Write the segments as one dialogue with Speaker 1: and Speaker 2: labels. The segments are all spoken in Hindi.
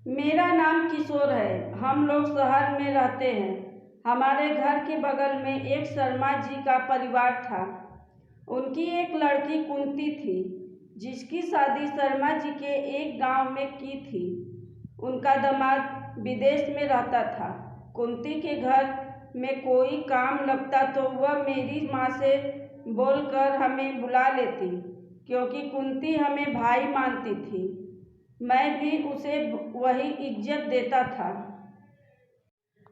Speaker 1: मेरा नाम किशोर है। हम लोग शहर में रहते हैं। हमारे घर के बगल में एक शर्मा जी का परिवार था। उनकी एक लड़की कुंती थी, जिसकी शादी शर्मा जी के एक गांव में की थी। उनका दामाद विदेश में रहता था। कुंती के घर में कोई काम लगता तो वह मेरी माँ से बोलकर हमें बुला लेती, क्योंकि कुंती हमें भाई मानती थी। मैं भी उसे वही इज्जत देता था।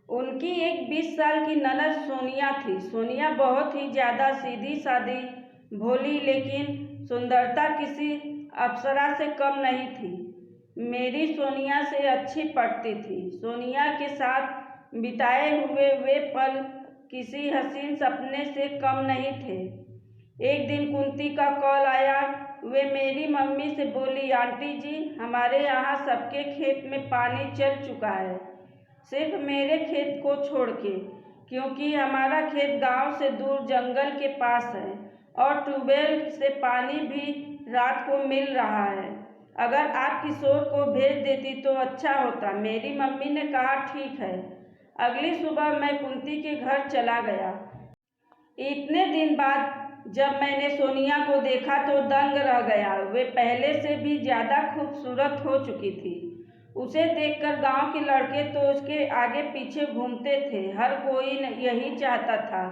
Speaker 1: उनकी एक 20 साल की ननद सोनिया थी। सोनिया बहुत ही ज़्यादा सीधी सादी, भोली, लेकिन सुंदरता किसी अप्सरा से कम नहीं थी। मेरी सोनिया से अच्छी पटती थी। सोनिया के साथ बिताए हुए वे पल किसी हसीन सपने से कम नहीं थे। एक दिन कुंती का कॉल आया। वे मेरी मम्मी से बोली, आंटी जी, हमारे यहाँ सबके खेत में पानी चल चुका है, सिर्फ मेरे खेत को छोड़ के, क्योंकि हमारा खेत गांव से दूर जंगल के पास है और ट्यूबवेल से पानी भी रात को मिल रहा है। अगर आप किशोर को भेज देती तो अच्छा होता। मेरी मम्मी ने कहा, ठीक है। अगली सुबह मैं कुंती के घर चला गया। इतने दिन बाद जब मैंने सोनिया को देखा तो दंग रह गया। वे पहले से भी ज़्यादा खूबसूरत हो चुकी थी। उसे देखकर गांव के लड़के तो उसके आगे पीछे घूमते थे। हर कोई यही चाहता था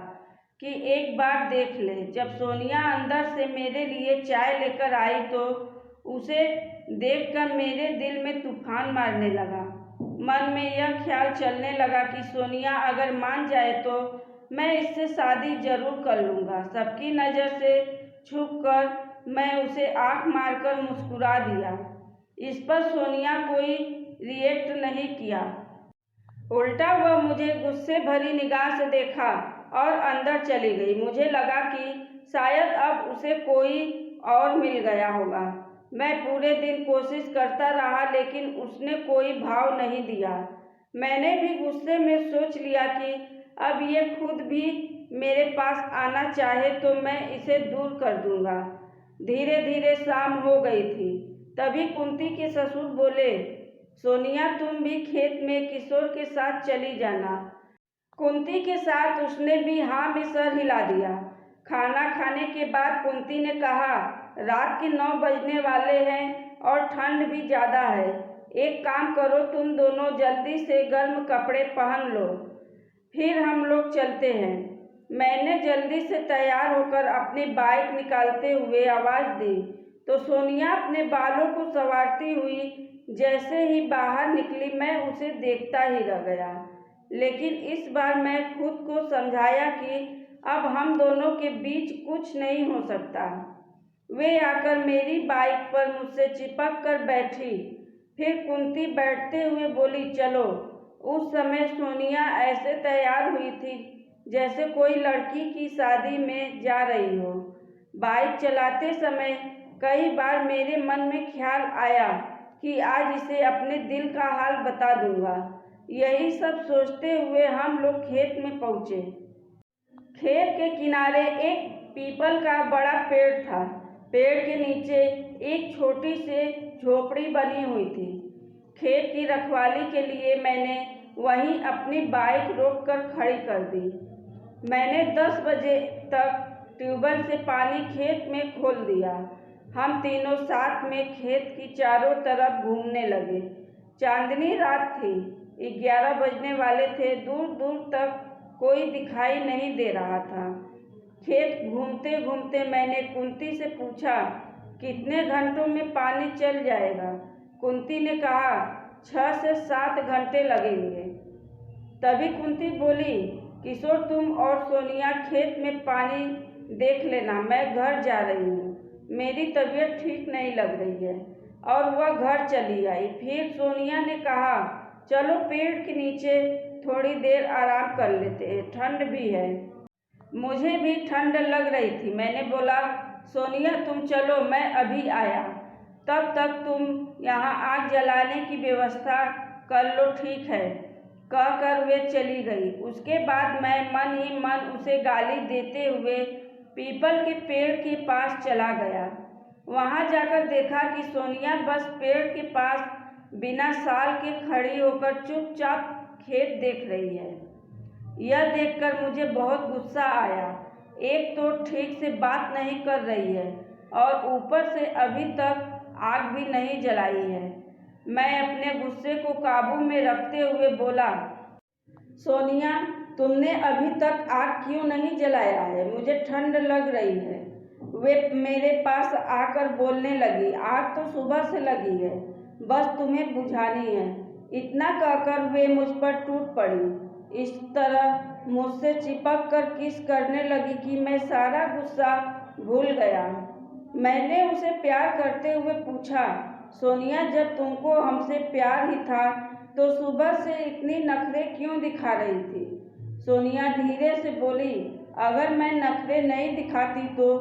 Speaker 1: कि एक बार देख ले। जब सोनिया अंदर से मेरे लिए चाय लेकर आई तो उसे देखकर मेरे दिल में तूफान मारने लगा। मन में यह ख्याल चलने लगा कि सोनिया अगर मान जाए तो मैं इससे शादी जरूर कर लूँगा। सबकी नज़र से छुपकर मैं उसे आंख मारकर मुस्कुरा दिया। इस पर सोनिया कोई रिएक्ट नहीं किया। उल्टा वह मुझे गुस्से भरी निगाह से देखा और अंदर चली गई। मुझे लगा कि शायद अब उसे कोई और मिल गया होगा। मैं पूरे दिन कोशिश करता रहा, लेकिन उसने कोई भाव नहीं दिया। मैंने भी गुस्से में सोच लिया कि अब ये खुद भी मेरे पास आना चाहे तो मैं इसे दूर कर दूंगा। धीरे धीरे शाम हो गई थी। तभी कुंती के ससुर बोले, सोनिया, तुम भी खेत में किशोर के साथ चली जाना। कुंती के साथ उसने भी हाँ में सर हिला दिया। खाना खाने के बाद कुंती ने कहा, रात के 9 बजने वाले हैं और ठंड भी ज़्यादा है। एक काम करो, तुम दोनों जल्दी से गर्म कपड़े पहन लो, फिर हम लोग चलते हैं। मैंने जल्दी से तैयार होकर अपनी बाइक निकालते हुए आवाज़ दी तो सोनिया अपने बालों को संवारती हुई जैसे ही बाहर निकली, मैं उसे देखता ही रह गया। लेकिन इस बार मैं खुद को समझाया कि अब हम दोनों के बीच कुछ नहीं हो सकता। वे आकर मेरी बाइक पर मुझसे चिपक कर बैठी। फिर कुंती बैठते हुए बोली, चलो। उस समय सोनिया ऐसे तैयार हुई थी जैसे कोई लड़की की शादी में जा रही हो। बाइक चलाते समय कई बार मेरे मन में ख्याल आया कि आज इसे अपने दिल का हाल बता दूंगा। यही सब सोचते हुए हम लोग खेत में पहुंचे। खेत के किनारे एक पीपल का बड़ा पेड़ था। पेड़ के नीचे एक छोटी सी झोपड़ी बनी हुई थी। खेत की रखवाली के लिए मैंने वहीं अपनी बाइक रोककर खड़ी कर दी। मैंने 10 बजे तक ट्यूबवेल से पानी खेत में खोल दिया। हम तीनों साथ में खेत की चारों तरफ घूमने लगे। चांदनी रात थी, 11 बजने वाले थे। दूर दूर तक कोई दिखाई नहीं दे रहा था। खेत घूमते घूमते मैंने कुंती से पूछा, कितने घंटों में पानी चल जाएगा? कुंती ने कहा, 6 से 7 घंटे लगेंगे। तभी कुंती बोली, किशोर, तुम और सोनिया खेत में पानी देख लेना, मैं घर जा रही हूँ। मेरी तबीयत ठीक नहीं लग रही है। और वह घर चली आई। फिर सोनिया ने कहा, चलो पेड़ के नीचे थोड़ी देर आराम कर लेते हैं, ठंड भी है। मुझे भी ठंड लग रही थी। मैंने बोला, सोनिया, तुम चलो, मैं अभी आया। तब तक तुम यहाँ आग जलाने की व्यवस्था कर लो, ठीक है? कहकर वे चली गई। उसके बाद मैं मन ही मन उसे गाली देते हुए पीपल के पेड़ के पास चला गया। वहाँ जाकर देखा कि सोनिया बस पेड़ के पास बिना शाल के खड़ी होकर चुपचाप खेत देख रही है। यह देखकर मुझे बहुत गुस्सा आया। एक तो ठीक से बात नहीं कर रही है और ऊपर से अभी तक आग भी नहीं जलाई है। मैं अपने गुस्से को काबू में रखते हुए बोला, सोनिया, तुमने अभी तक आग क्यों नहीं जलाया है? मुझे ठंड लग रही है। वे मेरे पास आकर बोलने लगी, आग तो सुबह से लगी है, बस तुम्हें बुझानी है। इतना कहकर वे मुझ पर टूट पड़ी। इस तरह मुझसे चिपक कर किस करने लगी कि मैं सारा गुस्सा भूल गया। मैंने उसे प्यार करते हुए पूछा, सोनिया, जब तुमको हमसे प्यार ही था तो सुबह से इतनी नखरे क्यों दिखा रही थी? सोनिया धीरे से बोली, अगर मैं नखरे नहीं दिखाती तो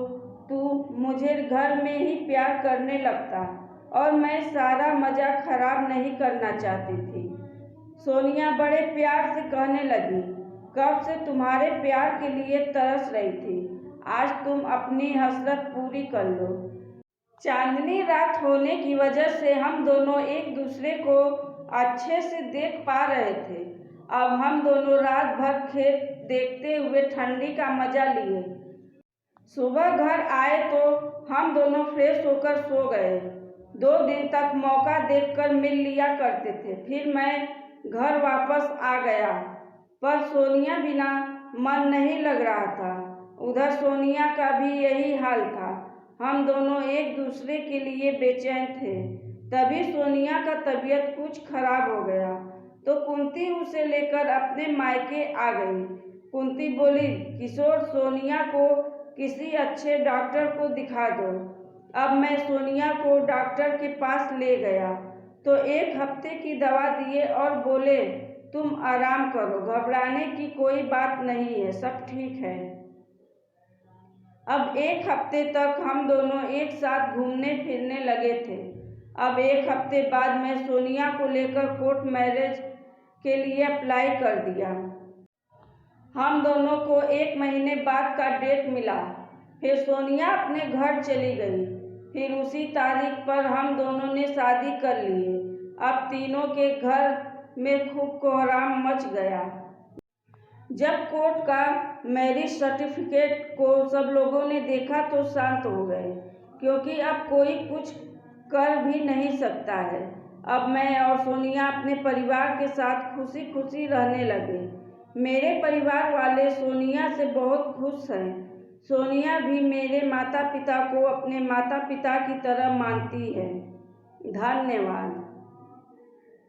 Speaker 1: तू मुझे घर में ही प्यार करने लगता और मैं सारा मज़ा खराब नहीं करना चाहती थी। सोनिया बड़े प्यार से कहने लगी, कब से तुम्हारे प्यार के लिए तरस रही थी, आज तुम अपनी हसरत पूरी कर लो। चांदनी रात होने की वजह से हम दोनों एक दूसरे को अच्छे से देख पा रहे थे। अब हम दोनों रात भर खेत देखते हुए ठंडी का मजा लिए। सुबह घर आए तो हम दोनों फ्रेश होकर सो गए। 2 दिन तक मौका देखकर मिल लिया करते थे। फिर मैं घर वापस आ गया, पर सोनिया बिना मन नहीं लग रहा था। उधर सोनिया का भी यही हाल था। हम दोनों एक दूसरे के लिए बेचैन थे। तभी सोनिया का तबीयत कुछ खराब हो गया तो कुंती उसे लेकर अपने मायके आ गई। कुंती बोली, किशोर, सोनिया को किसी अच्छे डॉक्टर को दिखा दो। अब मैं सोनिया को डॉक्टर के पास ले गया तो 1 हफ्ते की दवा दिए और बोले, तुम आराम करो, घबराने की कोई बात नहीं है, सब ठीक है। अब 1 हफ्ते तक हम दोनों एक साथ घूमने फिरने लगे थे। अब 1 हफ्ते बाद मैं सोनिया को लेकर कोर्ट मैरिज के लिए अप्लाई कर दिया। हम दोनों को 1 महीने बाद का डेट मिला। फिर सोनिया अपने घर चली गई। फिर उसी तारीख पर हम दोनों ने शादी कर ली। अब तीनों के घर में खूब कोहराम मच गया। जब कोर्ट का मैरिज सर्टिफिकेट को सब लोगों ने देखा तो शांत हो गए, क्योंकि अब कोई कुछ कर भी नहीं सकता है। अब मैं और सोनिया अपने परिवार के साथ खुशी खुशी रहने लगे। मेरे परिवार वाले सोनिया से बहुत खुश हैं। सोनिया भी मेरे माता पिता को अपने माता पिता की तरह मानती है। धन्यवाद।